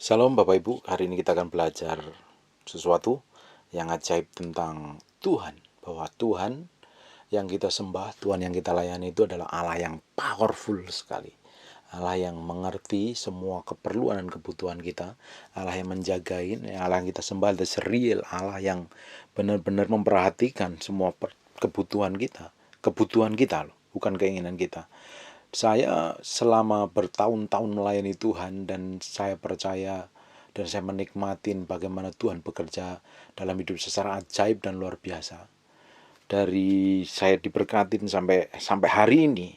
Salam Bapak Ibu, hari ini kita akan belajar sesuatu yang ajaib tentang Tuhan. Bahwa Tuhan yang kita sembah, Tuhan yang kita layani itu adalah Allah yang powerful sekali. Allah yang mengerti semua keperluan dan kebutuhan kita. Allah yang menjagain, Allah yang kita sembah adalah real Allah yang benar-benar memperhatikan semua kebutuhan kita. Kebutuhan kita loh, bukan keinginan kita. Saya selama bertahun-tahun melayani Tuhan dan saya percaya dan saya menikmati bagaimana Tuhan bekerja dalam hidup secara ajaib dan luar biasa. Dari saya diberkatin sampai hari ini,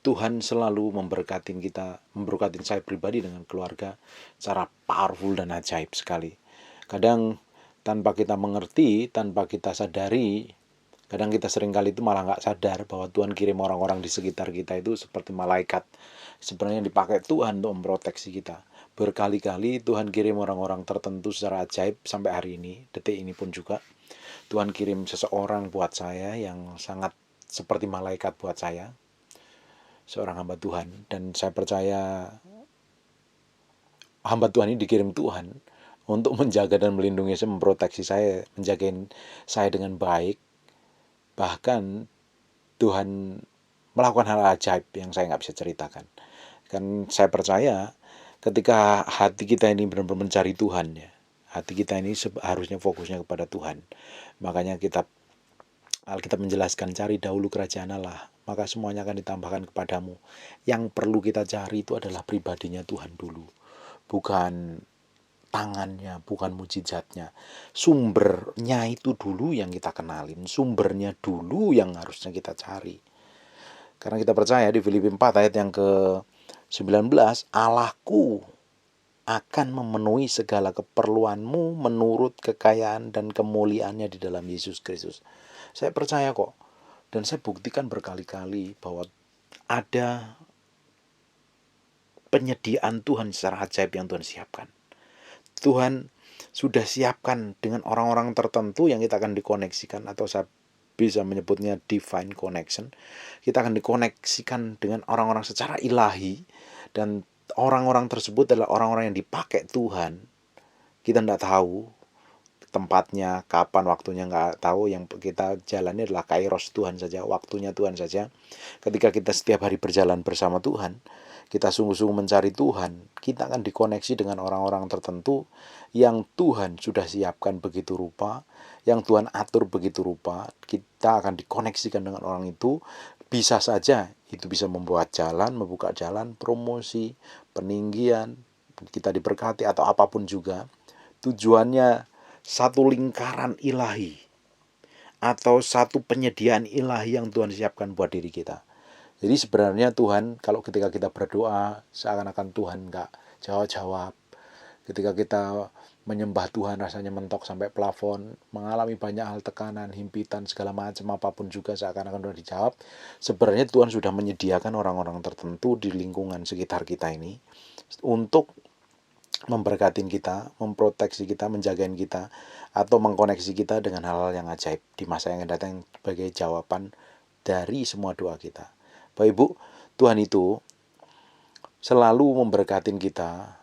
Tuhan selalu memberkatin kita, memberkatin saya pribadi dengan keluarga secara powerful dan ajaib sekali. Kadang tanpa kita mengerti, tanpa kita sadari, kadang kita seringkali itu malah nggak sadar bahwa Tuhan kirim orang-orang di sekitar kita itu seperti malaikat. Sebenarnya yang dipakai Tuhan untuk memproteksi kita. Berkali-kali Tuhan kirim orang-orang tertentu secara ajaib sampai hari ini, detik ini pun juga. Tuhan kirim seseorang buat saya yang sangat seperti malaikat buat saya. Seorang hamba Tuhan. Dan saya percaya hamba Tuhan ini dikirim Tuhan untuk menjaga dan melindungi saya, memproteksi saya, menjagain saya dengan baik. Bahkan Tuhan melakukan hal ajaib yang saya nggak bisa ceritakan. Kan saya percaya ketika hati kita ini benar-benar mencari Tuhan, ya, hati kita ini harusnya fokusnya kepada Tuhan. Makanya Alkitab menjelaskan, cari dahulu kerajaan Allah, maka semuanya akan ditambahkan kepadamu. Yang perlu kita cari itu adalah pribadinya Tuhan dulu, bukan tangannya, bukan mujizatnya. Sumbernya itu dulu yang kita kenalin, sumbernya dulu yang harusnya kita cari. Karena kita percaya di Filipi 4 ayat yang ke-19, Allahku akan memenuhi segala keperluanmu menurut kekayaan dan kemuliaannya di dalam Yesus Kristus. Saya percaya kok, dan saya buktikan berkali-kali bahwa ada penyediaan Tuhan secara ajaib yang Tuhan siapkan. Tuhan sudah siapkan dengan orang-orang tertentu yang kita akan dikoneksikan, atau saya bisa menyebutnya divine connection. Kita akan dikoneksikan dengan orang-orang secara ilahi, dan orang-orang tersebut adalah orang-orang yang dipakai Tuhan. Kita tidak tahu tempatnya, kapan, waktunya nggak tahu. Yang kita jalani adalah kairos Tuhan saja, waktunya Tuhan saja. Ketika kita setiap hari berjalan bersama Tuhan, kita sungguh-sungguh mencari Tuhan, kita akan dikoneksi dengan orang-orang tertentu yang Tuhan sudah siapkan begitu rupa, yang Tuhan atur begitu rupa. Kita akan dikoneksikan dengan orang itu. Bisa saja itu bisa membuat jalan, membuka jalan, promosi, peninggian, kita diberkati atau apapun juga. Tujuannya satu lingkaran ilahi atau satu penyediaan ilahi yang Tuhan siapkan buat diri kita. Jadi sebenarnya Tuhan, kalau ketika kita berdoa, seakan-akan Tuhan nggak jawab-jawab. Ketika kita menyembah Tuhan rasanya mentok sampai plafon, mengalami banyak hal tekanan, himpitan, segala macam apapun juga seakan-akan sudah dijawab. Sebenarnya Tuhan sudah menyediakan orang-orang tertentu di lingkungan sekitar kita ini untuk memberkatin kita, memproteksi kita, menjagain kita, atau mengkoneksi kita dengan hal-hal yang ajaib di masa yang akan datang sebagai jawaban dari semua doa kita. Bapak Ibu, Tuhan itu selalu memberkatin kita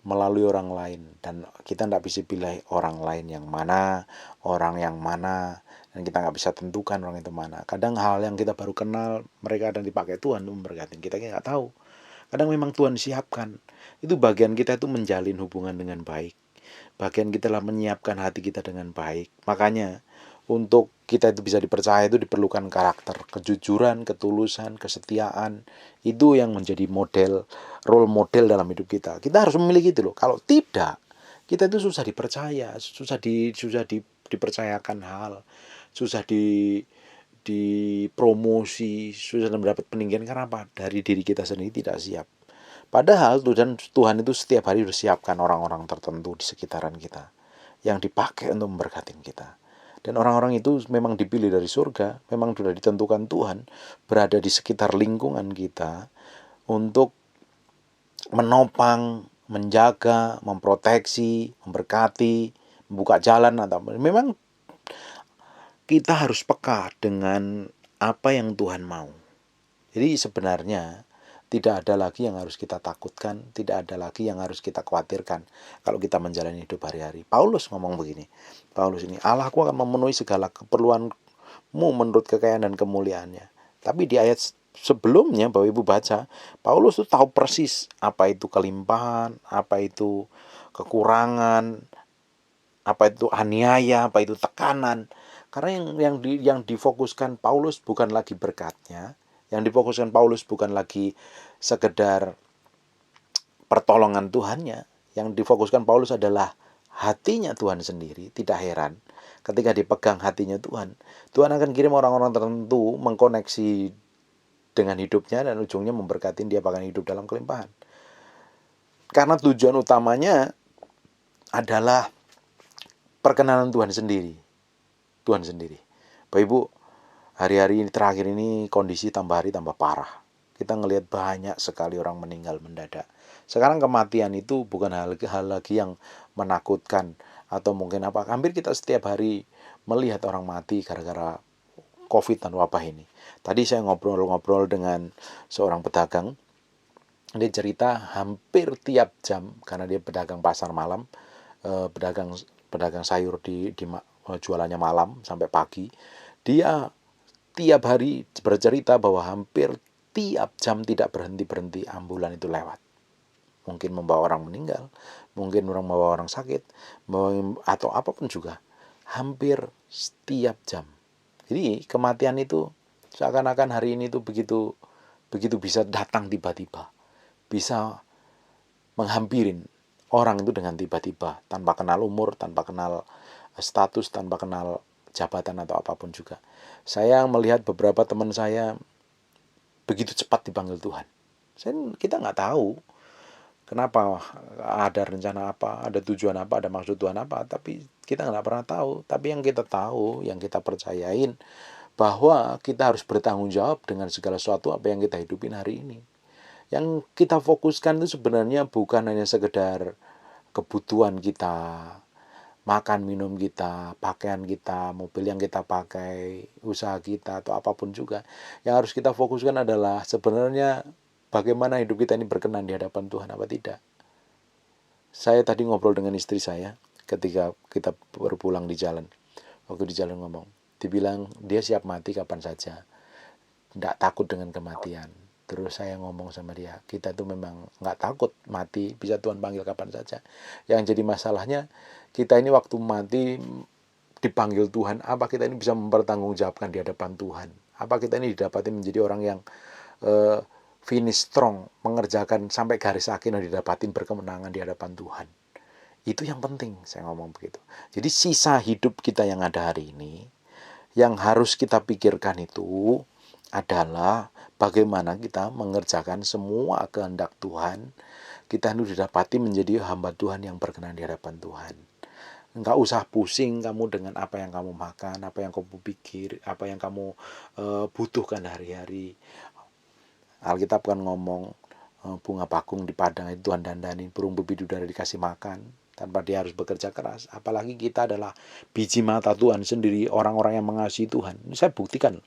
melalui orang lain, dan kita tidak bisa pilih orang lain yang mana, orang yang mana, dan kita nggak bisa tentukan orang itu mana. Kadang hal yang kita baru kenal, mereka ada dipakai Tuhan untuk memberkatin kita nggak tahu. Kadang memang Tuhan siapkan. Itu bagian kita itu menjalin hubungan dengan baik. Bagian kita lah menyiapkan hati kita dengan baik. Makanya untuk kita itu bisa dipercaya itu diperlukan karakter, kejujuran, ketulusan, kesetiaan. Itu yang menjadi model, role model dalam hidup kita. Kita harus memiliki itu loh. Kalau tidak, kita itu susah dipercaya, susah dipercayakan hal, susah dipromosi, susah mendapat peninggian. Karena apa? Dari diri kita sendiri tidak siap. Padahal Tuhan itu setiap hari sudah siapkan orang-orang tertentu di sekitaran kita yang dipakai untuk memberkati kita. Dan orang-orang itu memang dipilih dari surga, memang sudah ditentukan Tuhan berada di sekitar lingkungan kita untuk menopang, menjaga, memproteksi, memberkati, membuka jalan. Atau memang kita harus peka dengan apa yang Tuhan mau. Jadi sebenarnya Tidak ada lagi yang harus kita takutkan, tidak ada lagi yang harus kita khawatirkan kalau kita menjalani hidup hari-hari. Paulus ngomong begini, Paulus ini, Allahku akan memenuhi segala keperluanmu menurut kekayaan dan kemuliaannya. Tapi di ayat sebelumnya, Bapak Ibu baca, Paulus tuh tahu persis apa itu kelimpahan, apa itu kekurangan, apa itu aniaya, apa itu tekanan. Karena yang difokuskan Paulus bukan lagi berkatnya, yang difokuskan Paulus bukan lagi sekedar pertolongan Tuhannya, yang difokuskan Paulus adalah hatinya Tuhan sendiri. Tidak heran ketika dipegang hatinya Tuhan, Tuhan akan kirim orang-orang tertentu mengkoneksi dengan hidupnya dan ujungnya memberkati dia bahkan hidup dalam kelimpahan. Karena tujuan utamanya adalah perkenanan Tuhan sendiri. Tuhan sendiri. Bapak Ibu, hari-hari ini terakhir ini kondisi tambah hari tambah parah. Kita ngelihat banyak sekali orang meninggal mendadak. Sekarang kematian itu bukan hal lagi yang menakutkan atau mungkin apa. Hampir kita setiap hari melihat orang mati gara-gara COVID dan wabah ini. Tadi saya ngobrol-ngobrol dengan seorang pedagang. Dia cerita hampir tiap jam karena dia pedagang pasar malam, pedagang sayur di jualannya malam sampai pagi. Dia tiap hari bercerita bahwa hampir tiap jam tidak berhenti-berhenti ambulan itu lewat. Mungkin membawa orang meninggal, mungkin orang membawa orang sakit, atau apapun juga. Hampir setiap jam. Jadi kematian itu seakan-akan hari ini tuh begitu bisa datang tiba-tiba. Bisa menghampirin orang itu dengan tiba-tiba, tanpa kenal umur, tanpa kenal status, tanpa kenal jabatan atau apapun juga. Saya melihat beberapa teman saya begitu cepat dipanggil Tuhan. Kita nggak tahu kenapa, ada rencana apa, ada tujuan apa, ada maksud Tuhan apa, tapi kita nggak pernah tahu. Tapi yang kita tahu, yang kita percayain, bahwa kita harus bertanggung jawab dengan segala sesuatu apa yang kita hidupin hari ini. Yang kita fokuskan itu sebenarnya bukan hanya sekedar kebutuhan kita, makan minum kita, pakaian kita, mobil yang kita pakai, usaha kita, atau apapun juga. Yang harus kita fokuskan adalah sebenarnya bagaimana hidup kita ini berkenan di hadapan Tuhan apa tidak. Saya tadi ngobrol dengan istri saya ketika kita baru pulang di jalan. Waktu di jalan ngomong, dibilang dia siap mati kapan saja, tidak takut dengan kematian. Terus saya ngomong sama dia, kita tuh memang nggak takut mati, bisa Tuhan panggil kapan saja. Yang jadi masalahnya, kita ini waktu mati dipanggil Tuhan, apa kita ini bisa mempertanggungjawabkan di hadapan Tuhan? Apa kita ini didapati menjadi orang yang finish strong, mengerjakan sampai garis akhir dan didapatin berkemenangan di hadapan Tuhan? Itu yang penting, saya ngomong begitu. Jadi sisa hidup kita yang ada hari ini, yang harus kita pikirkan itu adalah bagaimana kita mengerjakan semua kehendak Tuhan. Kita harus didapati menjadi hamba Tuhan yang berkenan di hadapan Tuhan. Enggak usah pusing kamu dengan apa yang kamu makan, apa yang kamu pikir, apa yang kamu butuhkan hari-hari. Alkitab kan ngomong, bunga bakung di padang itu Tuhan dandani, burung bidadari dikasih makan tanpa dia harus bekerja keras. Apalagi kita adalah biji mata Tuhan sendiri, orang-orang yang mengasihi Tuhan. Ini saya buktikan.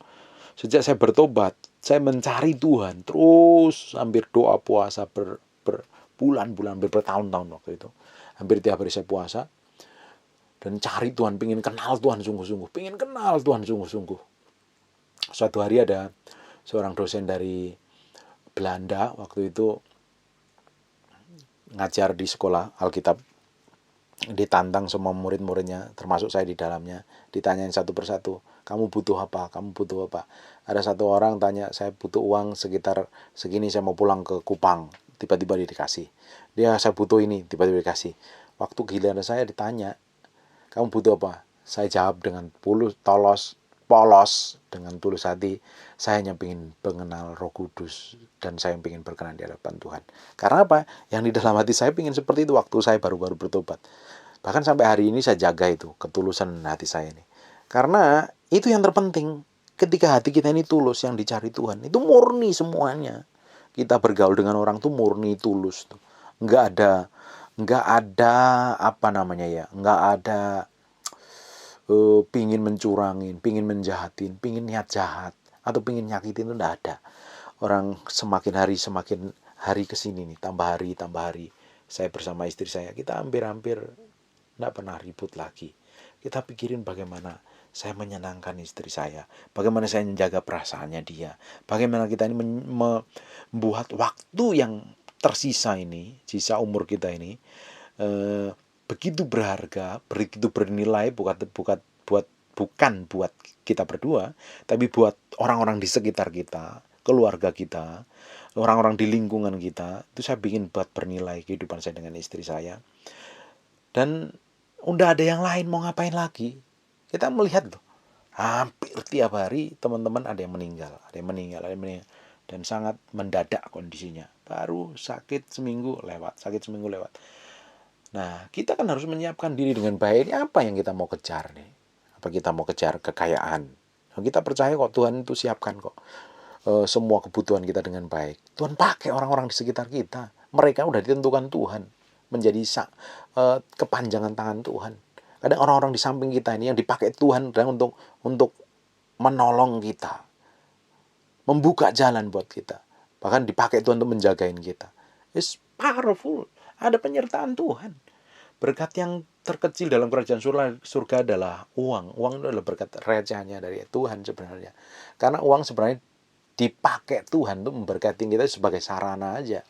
Sejak saya bertobat, saya mencari Tuhan terus, hampir doa puasa berbulan-bulan, bertahun-tahun waktu itu. Hampir tiap hari saya puasa dan cari Tuhan, pengen kenal Tuhan sungguh-sungguh, pengen kenal Tuhan sungguh-sungguh. Suatu hari ada seorang dosen dari Belanda waktu itu ngajar di sekolah Alkitab, ditantang semua murid-muridnya, termasuk saya di dalamnya, ditanyain satu persatu, kamu butuh apa, kamu butuh apa. Ada satu orang tanya, saya butuh uang sekitar segini, saya mau pulang ke Kupang, tiba-tiba dia dikasih. Dia, saya butuh ini, tiba-tiba dikasih. Waktu giliran saya ditanya, kamu butuh apa, saya jawab dengan polos dengan tulus hati, saya hanya ingin mengenal Roh Kudus dan saya ingin berkenan di hadapan Tuhan. Karena apa? Yang di dalam hati saya ingin seperti itu waktu saya baru-baru bertobat. Bahkan sampai hari ini saya jaga itu, ketulusan hati saya ini. Karena itu yang terpenting. Ketika hati kita ini tulus, yang dicari Tuhan, itu murni semuanya. Kita bergaul dengan orang tuh murni, tulus tuh. Enggak ada apa namanya ya, enggak ada pingin mencurangin, pingin menjahatin, pingin niat jahat, atau pingin nyakitin, itu enggak ada. Orang semakin hari kesini nih, tambah hari. Saya bersama istri saya, kita hampir-hampir tidak pernah ribut lagi. Kita pikirin bagaimana saya menyenangkan istri saya, bagaimana saya menjaga perasaannya dia, bagaimana kita ini membuat waktu yang tersisa ini, sisa umur kita ini, begitu berharga, begitu bernilai, bukan buat kita berdua, tapi buat orang-orang di sekitar kita, keluarga kita, orang-orang di lingkungan kita. Itu saya bikin buat bernilai kehidupan saya dengan istri saya. Dan udah ada yang lain mau ngapain lagi. Kita melihat loh, hampir tiap hari teman-teman ada yang meninggal. Dan sangat mendadak kondisinya. Baru sakit seminggu lewat. Nah, kita kan harus menyiapkan diri dengan baik. Ini apa yang kita mau kejar nih? Apa kita mau kejar kekayaan? Nah, kita percaya kok Tuhan itu siapkan kok semua kebutuhan kita dengan baik. Tuhan pakai orang-orang di sekitar kita. Mereka udah ditentukan Tuhan menjadi kepanjangan tangan Tuhan. Kadang orang-orang di samping kita ini yang dipakai Tuhan untuk menolong kita, membuka jalan buat kita, bahkan dipakai Tuhan untuk menjagain kita. It's powerful. Ada penyertaan Tuhan. Berkat yang terkecil dalam kerajaan surga adalah uang. Uang itu adalah berkat recehannya dari Tuhan sebenarnya. Karena uang sebenarnya dipakai Tuhan untuk memberkati kita sebagai sarana aja.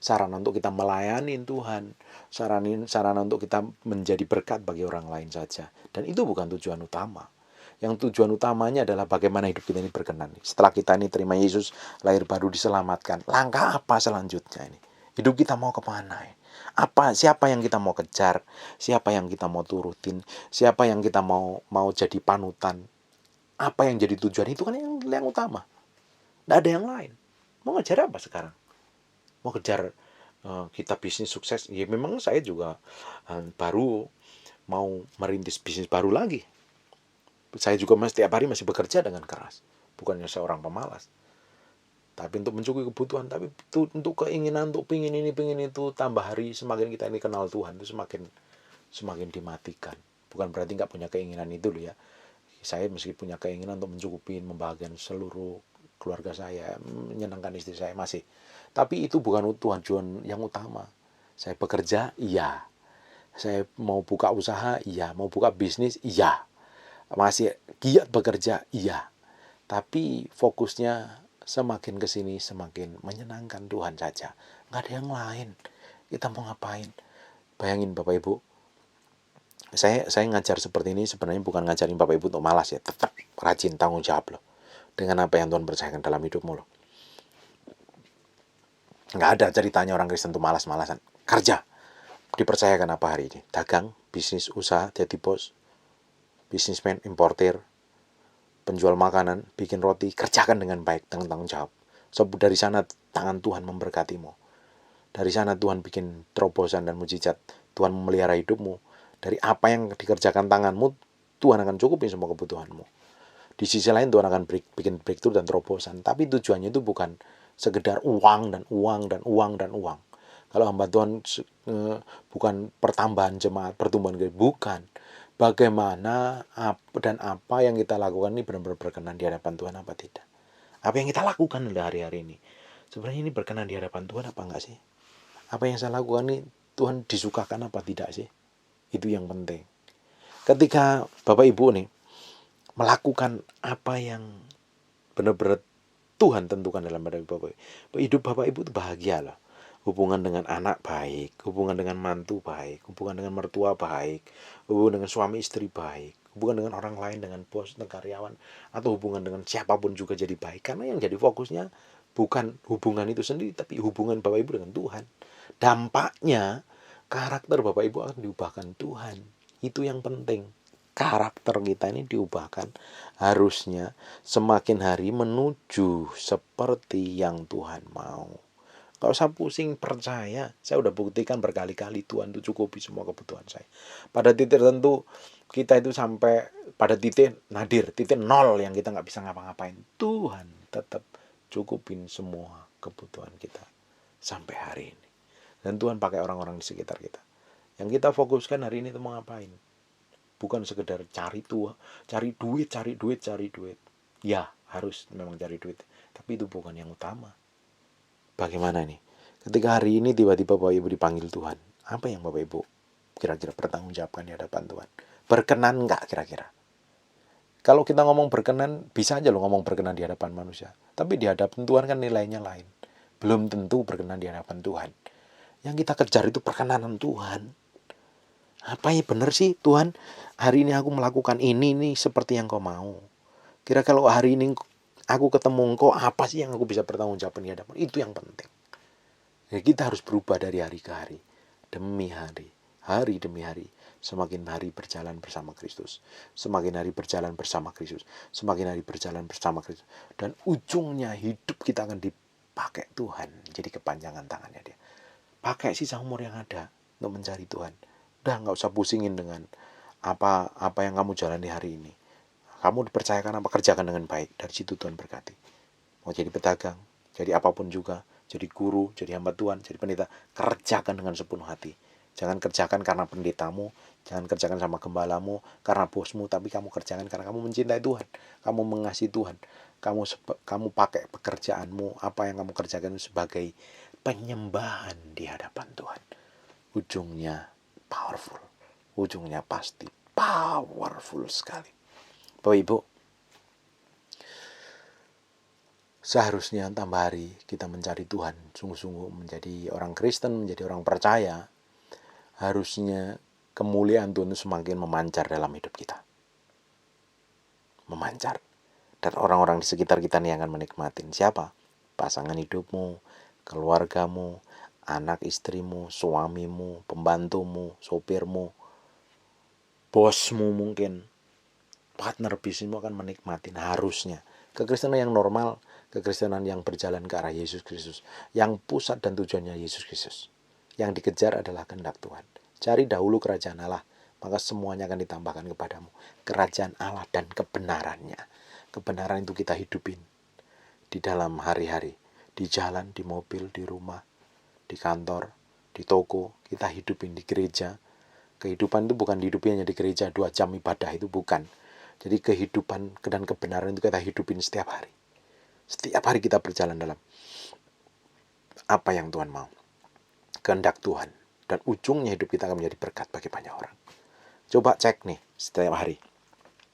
Sarana untuk kita melayani Tuhan. Sarana untuk kita menjadi berkat bagi orang lain saja. Dan itu bukan tujuan utama. Yang tujuan utamanya adalah bagaimana hidup kita ini berkenan. Setelah kita ini terima Yesus, lahir baru, diselamatkan. Langkah apa selanjutnya ini? Hidup kita mau kemana ya? Siapa yang kita mau kejar, siapa yang kita mau turutin, siapa yang kita mau jadi panutan, apa yang jadi tujuan, itu kan yang utama. Tidak ada yang lain. Mau ngejar apa sekarang? Mau kejar kita bisnis sukses? Ya memang saya juga baru mau merintis bisnis baru lagi. Saya juga setiap hari masih bekerja dengan keras. Bukannya seorang pemalas. Tapi untuk mencukupi kebutuhan, tapi untuk keinginan, untuk pingin ini, pingin itu, tambah hari semakin kita ini kenal Tuhan itu semakin dimatikan. Bukan berarti nggak punya keinginan itu loh ya. Saya meski punya keinginan untuk mencukupi, membahagiakan seluruh keluarga saya, menyenangkan istri saya masih. Tapi itu bukan tujuan yang utama. Saya bekerja, iya. Saya mau buka usaha, iya. Mau buka bisnis, iya. Masih giat bekerja, iya. Tapi fokusnya semakin kesini semakin menyenangkan Tuhan saja. Nggak ada yang lain. Kita mau ngapain? Bayangin Bapak Ibu. Saya ngajar seperti ini sebenarnya bukan ngajarin Bapak Ibu untuk malas ya. Tetap rajin, tanggung jawab loh. Dengan apa yang Tuhan percayakan dalam hidupmu loh. Nggak ada ceritanya orang Kristen itu malas-malasan. Kerja. Dipercayakan apa hari ini? Dagang, bisnis, usaha, jadi bos. Bisnismen, importer, penjual makanan, bikin roti, kerjakan dengan baik, dengan tanggung jawab. Sebab dari sana tangan Tuhan memberkatimu. Dari sana Tuhan bikin terobosan dan mujizat. Tuhan memelihara hidupmu. Dari apa yang dikerjakan tanganmu, Tuhan akan cukupin semua kebutuhanmu. Di sisi lain Tuhan akan bikin breakthrough dan terobosan. Tapi tujuannya itu bukan sekedar uang dan uang dan uang dan uang. Kalau hamba Tuhan bukan pertambahan jemaat, pertumbuhan gereja, bukan. Bagaimana dan apa yang kita lakukan ini benar-benar berkenan di hadapan Tuhan apa tidak. Apa yang kita lakukan adalah hari-hari ini. Sebenarnya ini berkenan di hadapan Tuhan apa enggak sih? Apa yang saya lakukan ini Tuhan disukakan apa tidak sih? Itu yang penting. Ketika Bapak Ibu nih melakukan apa yang benar-benar Tuhan tentukan dalam hidup Bapak Ibu. Hidup Bapak Ibu itu bahagia loh. Hubungan dengan anak baik, hubungan dengan mantu baik, hubungan dengan mertua baik, hubungan dengan suami istri baik, hubungan dengan orang lain, dengan bos, dengan karyawan, atau hubungan dengan siapapun juga jadi baik. Karena yang jadi fokusnya bukan hubungan itu sendiri, tapi hubungan Bapak Ibu dengan Tuhan. Dampaknya, karakter Bapak Ibu akan diubahkan Tuhan. Itu yang penting. Karakter kita ini diubahkan harusnya semakin hari menuju seperti yang Tuhan mau. Gak usah pusing, percaya. Saya udah buktikan berkali-kali Tuhan itu cukupi semua kebutuhan saya. Pada titik tertentu kita itu sampai pada titik nadir, titik nol yang kita gak bisa ngapa-ngapain. Tuhan tetap cukupin semua kebutuhan kita sampai hari ini. Dan Tuhan pakai orang-orang di sekitar kita. Yang kita fokuskan hari ini itu mau ngapain? Bukan sekedar cari duit. Ya, harus memang cari duit. Tapi itu bukan yang utama. Bagaimana nih? Ketika hari ini tiba-tiba Bapak Ibu dipanggil Tuhan, apa yang Bapak Ibu kira-kira bertanggungjawabkan di hadapan Tuhan? Berkenan enggak kira-kira? Kalau kita ngomong berkenan, bisa aja lo ngomong berkenan di hadapan manusia. Tapi di hadapan Tuhan kan nilainya lain. Belum tentu berkenan di hadapan Tuhan. Yang kita kejar itu perkenanan Tuhan. Apa ya benar sih Tuhan, hari ini aku melakukan ini seperti yang kau mau. Kira kalau hari ini aku ketemu engkau, apa sih yang aku bisa bertanggungjawabkan di hadapan? Itu yang penting. Ya, kita harus berubah dari hari ke hari. Demi hari. Hari demi hari. Semakin hari berjalan bersama Kristus. Semakin hari berjalan bersama Kristus. Semakin hari berjalan bersama Kristus. Dan ujungnya hidup kita akan dipakai Tuhan. Jadi kepanjangan tangannya dia. Pakai sisa umur yang ada untuk mencari Tuhan. Udah gak usah pusingin dengan apa yang kamu jalani hari ini. Kamu dipercayakan apa, kerjakan dengan baik. Dari situ Tuhan berkati. Mau jadi pedagang, jadi apapun juga. Jadi guru, jadi hamba Tuhan, jadi pendeta. Kerjakan dengan sepenuh hati. Jangan kerjakan karena pendetamu, jangan kerjakan sama gembalamu, karena bosmu, tapi kamu kerjakan karena kamu mencintai Tuhan, kamu mengasihi Tuhan, kamu pakai pekerjaanmu, apa yang kamu kerjakan sebagai penyembahan di hadapan Tuhan. Ujungnya powerful, ujungnya pasti powerful sekali. Bapak Ibu, seharusnya tambah hari kita mencari Tuhan, sungguh-sungguh menjadi orang Kristen, menjadi orang percaya. Harusnya kemuliaan Tuhan semakin memancar dalam hidup kita. Memancar. Dan orang-orang di sekitar kita nih akan menikmatin. Siapa? Pasangan hidupmu, keluargamu, anak istrimu, suamimu, pembantumu, sopirmu, bosmu mungkin. Partner bisnismu akan menikmatin harusnya. Kekristenan yang normal, kekristenan yang berjalan ke arah Yesus Kristus. Yang pusat dan tujuannya Yesus Kristus. Yang dikejar adalah kehendak Tuhan. Cari dahulu kerajaan Allah, maka semuanya akan ditambahkan kepadamu. Kerajaan Allah dan kebenarannya. Kebenaran itu kita hidupin di dalam hari-hari. Di jalan, di mobil, di rumah, di kantor, di toko. Kita hidupin di gereja. Kehidupan itu bukan dihidupin hanya di gereja 2 jam ibadah, itu bukan. Jadi kehidupan dan kebenaran itu kita hidupin setiap hari. Setiap hari kita berjalan dalam apa yang Tuhan mau. Kehendak Tuhan. Dan ujungnya hidup kita akan menjadi berkat bagi banyak orang. Coba cek nih setiap hari.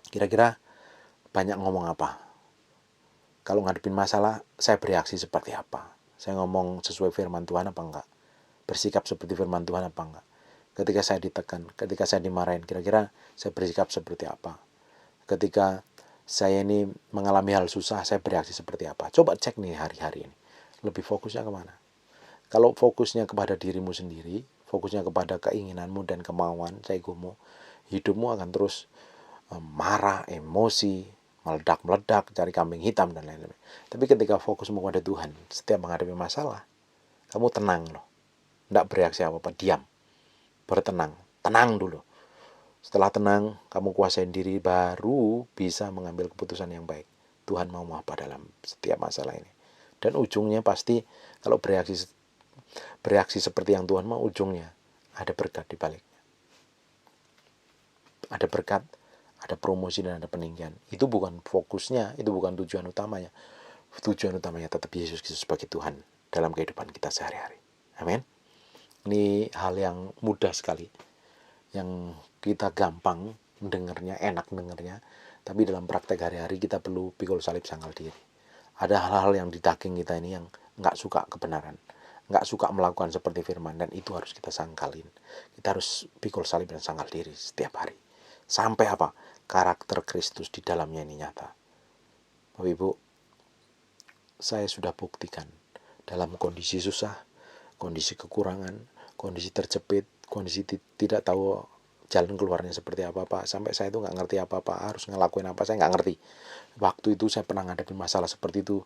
Kira-kira banyak ngomong apa? Kalau ngadepin masalah, saya bereaksi seperti apa? Saya ngomong sesuai firman Tuhan apa enggak? Bersikap seperti firman Tuhan apa enggak? Ketika saya ditekan, ketika saya dimarahin, kira-kira saya bersikap seperti apa? Ketika saya ini mengalami hal susah, saya bereaksi seperti apa? Coba cek nih hari-hari ini. Lebih fokusnya kemana? Kalau fokusnya kepada dirimu sendiri, fokusnya kepada keinginanmu dan kemauan, egomu, hidupmu akan terus marah, emosi, meledak-meledak, cari kambing hitam dan lain-lain. Tapi ketika fokusmu kepada Tuhan, setiap menghadapi masalah, kamu tenang loh. Tidak bereaksi apa-apa, diam. Bertenang, tenang dulu. Setelah tenang, kamu kuasain diri, baru bisa mengambil keputusan yang baik. Tuhan mau apa dalam setiap masalah ini. Dan ujungnya pasti kalau bereaksi seperti yang Tuhan mau, ujungnya ada berkat di baliknya. Ada berkat, ada promosi dan ada peninggian. Itu bukan fokusnya, itu bukan tujuan utamanya. Tujuan utamanya tetap Yesus Kristus sebagai Tuhan dalam kehidupan kita sehari-hari. Amin. Ini hal yang mudah sekali, yang kita gampang mendengarnya, enak mendengarnya, tapi dalam praktek hari-hari kita perlu pikul salib sangkal diri. Ada hal-hal yang di daging kita ini yang nggak suka kebenaran, nggak suka melakukan seperti firman, dan itu harus kita sangkalin. Kita harus pikul salib dan sangkal diri setiap hari. Sampai apa? Karakter Kristus di dalamnya ini nyata. Bapak Ibu, saya sudah buktikan dalam kondisi susah, kondisi kekurangan, kondisi terjepit, kondisi tidak tahu jalan keluarnya seperti apa, Pak. Sampai saya itu nggak ngerti apa-apa, harus ngelakuin apa, saya nggak ngerti. Waktu itu saya pernah ngadepin masalah seperti itu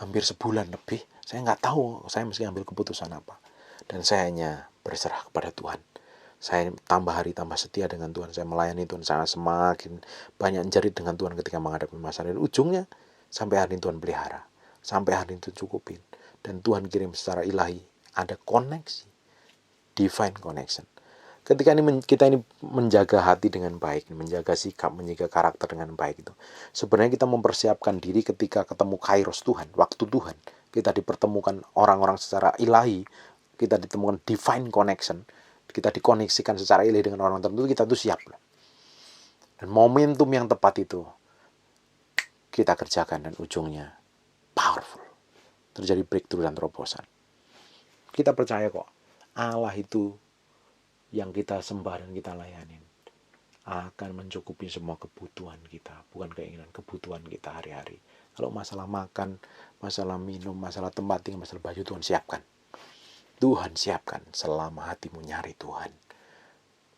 hampir sebulan lebih. Saya nggak tahu saya mesti ambil keputusan apa. Dan saya hanya berserah kepada Tuhan. Saya tambah hari tambah setia dengan Tuhan. Saya melayani Tuhan, saya semakin banyak jerit dengan Tuhan ketika menghadapi masalah. Dan ujungnya sampai hari ini Tuhan pelihara. Sampai hari ini Tuhan cukupin. Dan Tuhan kirim secara ilahi ada koneksi, divine connection. Ketika kita ini menjaga hati dengan baik, menjaga sikap, menjaga karakter dengan baik itu, sebenarnya kita mempersiapkan diri ketika ketemu kairos Tuhan, waktu Tuhan, kita dipertemukan orang-orang secara ilahi, kita ditemukan divine connection, kita dikoneksikan secara ilahi dengan orang tertentu, kita tuh siap. Dan momentum yang tepat itu kita kerjakan dan ujungnya powerful. Terjadi breakthrough dan terobosan. Kita percaya kok, Allah itu yang kita sembah dan kita layanin akan mencukupi semua kebutuhan kita, bukan keinginan, kebutuhan kita hari-hari. Kalau masalah makan, masalah minum, masalah tempat tinggal, masalah baju, Tuhan siapkan. Tuhan siapkan selama hatimu nyari Tuhan.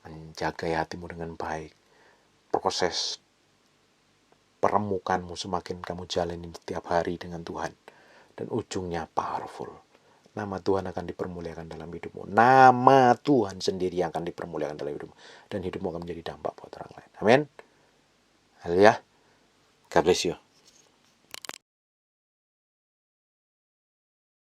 Menjaga hatimu dengan baik. Proses peremukanmu semakin kamu jalani setiap hari dengan Tuhan. Dan ujungnya powerful. Nama Tuhan akan dipermuliakan dalam hidupmu. Nama Tuhan sendiri yang akan dipermuliakan dalam hidupmu. Dan hidupmu akan menjadi dampak buat orang lain. Amin. Haleluya. God bless you.